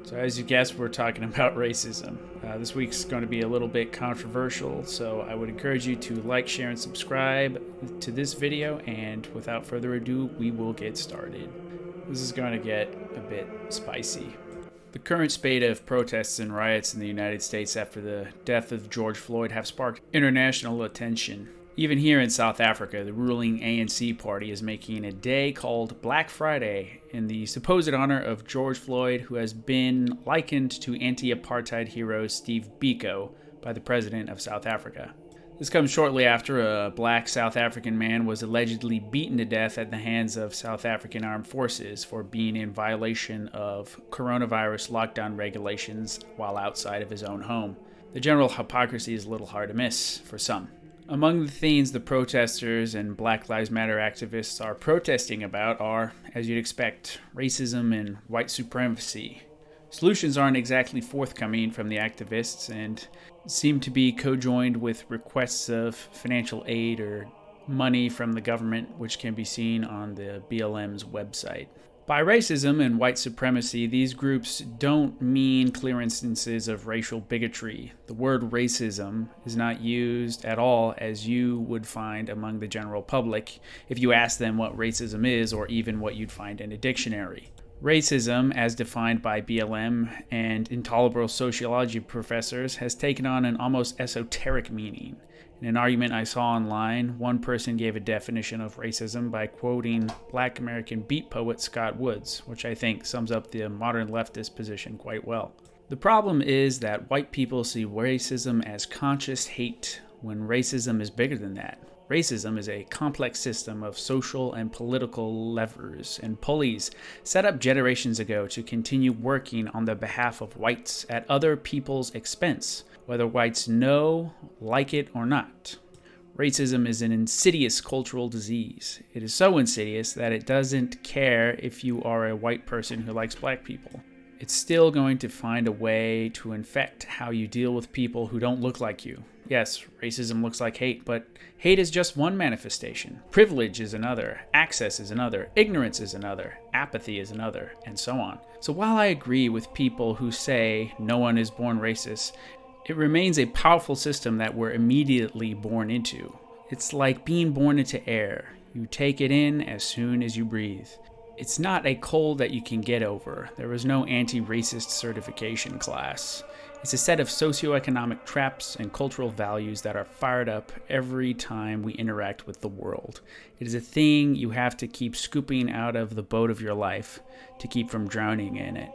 So as you guessed, we're talking about racism. This week's going to be a little bit controversial, so I would encourage you to like, share, and subscribe to this video, and without further ado, we will get started. This is going to get a bit spicy. The current spate of protests and riots in the United States after the death of George Floyd have sparked international attention. Even here in South Africa, the ruling ANC party is making a day called Black Friday in the supposed honor of George Floyd, who has been likened to anti-apartheid hero Steve Biko by the president of South Africa. This comes shortly after a black South African man was allegedly beaten to death at the hands of South African armed forces for being in violation of coronavirus lockdown regulations while outside of his own home. The general hypocrisy is a little hard to miss for some. Among the things the protesters and Black Lives Matter activists are protesting about are, as you'd expect, racism and white supremacy. Solutions aren't exactly forthcoming from the activists and seem to be co-joined with requests of financial aid or money from the government, which can be seen on the BLM's website. By racism and white supremacy, these groups don't mean clear instances of racial bigotry. The word racism is not used at all as you would find among the general public if you ask them what racism is, or even what you'd find in a dictionary. Racism, as defined by BLM and intolerable sociology professors, has taken on an almost esoteric meaning. In an argument I saw online, one person gave a definition of racism by quoting Black American beat poet Scott Woods, which I think sums up the modern leftist position quite well. The problem is that white people see racism as conscious hate when racism is bigger than that. Racism is a complex system of social and political levers and pulleys set up generations ago to continue working on the behalf of whites at other people's expense, whether whites know, like it, or not. Racism is an insidious cultural disease. It is so insidious that it doesn't care if you are a white person who likes black people. It's still going to find a way to infect how you deal with people who don't look like you. Yes, racism looks like hate, but hate is just one manifestation. Privilege is another, access is another, ignorance is another, apathy is another, and so on. So while I agree with people who say no one is born racist, it remains a powerful system that we're immediately born into. It's like being born into air. You take it in as soon as you breathe. It's not a cold that you can get over. There is no anti-racist certification class. It's a set of socioeconomic traps and cultural values that are fired up every time we interact with the world. It is a thing you have to keep scooping out of the boat of your life to keep from drowning in it.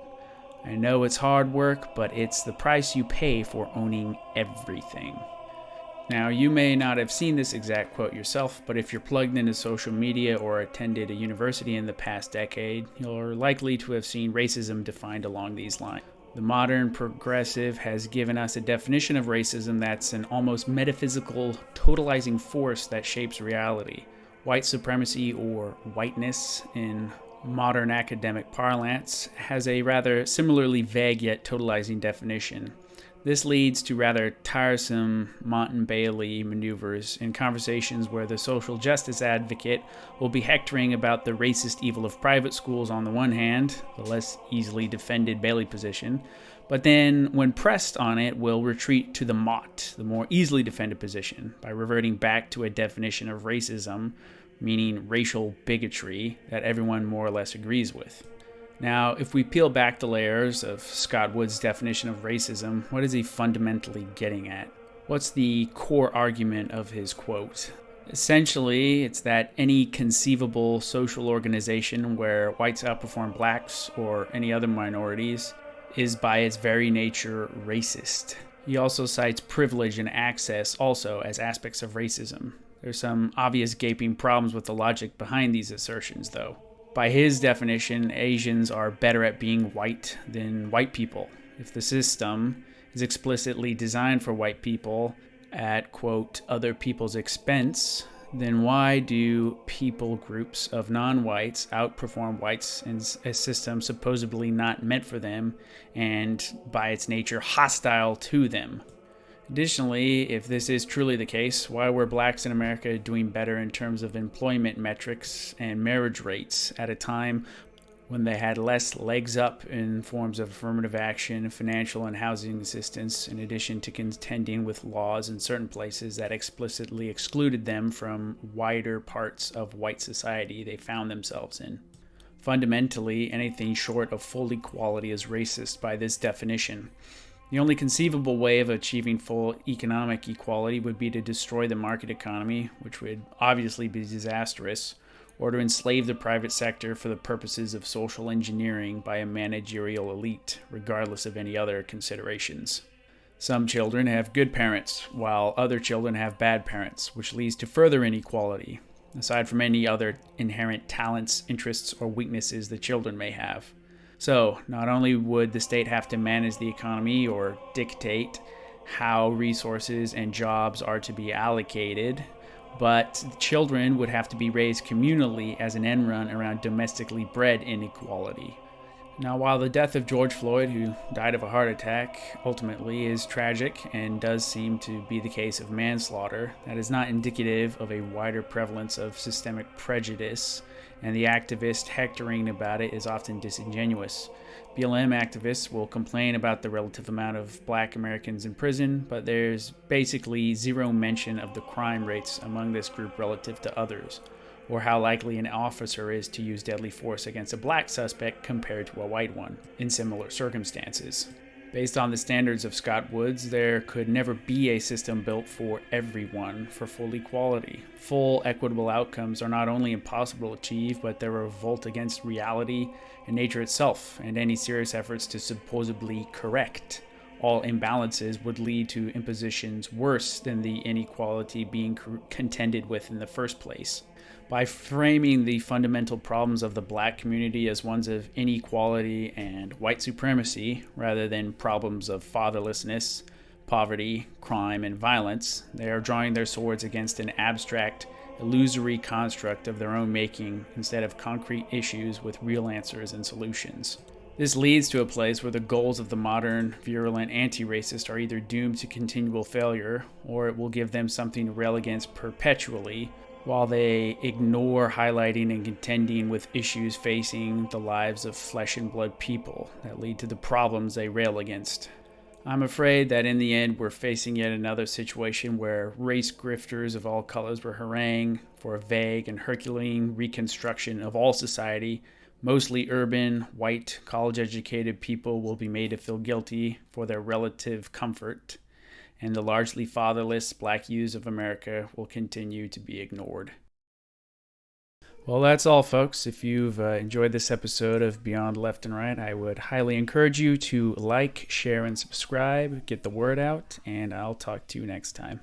I know it's hard work, but it's the price you pay for owning everything. Now, you may not have seen this exact quote yourself, but if you're plugged into social media or attended a university in the past decade, you're likely to have seen racism defined along these lines. The modern progressive has given us a definition of racism that's an almost metaphysical, totalizing force that shapes reality. White supremacy, or whiteness in modern academic parlance, has a rather similarly vague yet totalizing definition. This leads to rather tiresome Motte-and-Bailey maneuvers in conversations where the social justice advocate will be hectoring about the racist evil of private schools on the one hand, the less easily defended Bailey position, but then when pressed on it will retreat to the Motte, the more easily defended position, by reverting back to a definition of racism, meaning racial bigotry, that everyone more or less agrees with. Now, if we peel back the layers of Scott Wood's definition of racism, what is he fundamentally getting at? What's the core argument of his quote? Essentially, it's that any conceivable social organization where whites outperform blacks or any other minorities is by its very nature racist. He also cites privilege and access also as aspects of racism. There's some obvious gaping problems with the logic behind these assertions, though. By his definition, Asians are better at being white than white people. If the system is explicitly designed for white people at, quote, other people's expense, then why do people groups of non-whites outperform whites in a system supposedly not meant for them and, by its nature, hostile to them? Additionally, if this is truly the case, why were blacks in America doing better in terms of employment metrics and marriage rates at a time when they had less legs up in forms of affirmative action, financial and housing assistance, in addition to contending with laws in certain places that explicitly excluded them from wider parts of white society they found themselves in. Fundamentally, anything short of full equality is racist by this definition. The only conceivable way of achieving full economic equality would be to destroy the market economy, which would obviously be disastrous, or to enslave the private sector for the purposes of social engineering by a managerial elite, regardless of any other considerations. Some children have good parents, while other children have bad parents, which leads to further inequality, aside from any other inherent talents, interests, or weaknesses the children may have. So, not only would the state have to manage the economy or dictate how resources and jobs are to be allocated, but children would have to be raised communally as an end run around domestically bred inequality. Now, while the death of George Floyd, who died of a heart attack, ultimately is tragic and does seem to be the case of manslaughter, that is not indicative of a wider prevalence of systemic prejudice, and the activist hectoring about it is often disingenuous. BLM activists will complain about the relative amount of black Americans in prison, but there's basically zero mention of the crime rates among this group relative to others, or how likely an officer is to use deadly force against a black suspect compared to a white one in similar circumstances. Based on the standards of Scott Woods, there could never be a system built for everyone for full equality. Full equitable outcomes are not only impossible to achieve, but they're a revolt against reality and nature itself, and any serious efforts to supposedly correct all imbalances would lead to impositions worse than the inequality being contended with in the first place. By framing the fundamental problems of the black community as ones of inequality and white supremacy, rather than problems of fatherlessness, poverty, crime, and violence, they are drawing their swords against an abstract, illusory construct of their own making instead of concrete issues with real answers and solutions. This leads to a place where the goals of the modern, virulent anti-racist are either doomed to continual failure, or it will give them something to rail against perpetually, while they ignore highlighting and contending with issues facing the lives of flesh and blood people that lead to the problems they rail against. I'm afraid that in the end we're facing yet another situation where race grifters of all colors will harangue for a vague and Herculean reconstruction of all society. Mostly urban, white, college-educated people will be made to feel guilty for their relative comfort, and the largely fatherless black youths of America will continue to be ignored. Well, that's all, folks. If you've enjoyed this episode of Beyond Left and Right, I would highly encourage you to like, share, and subscribe, get the word out, and I'll talk to you next time.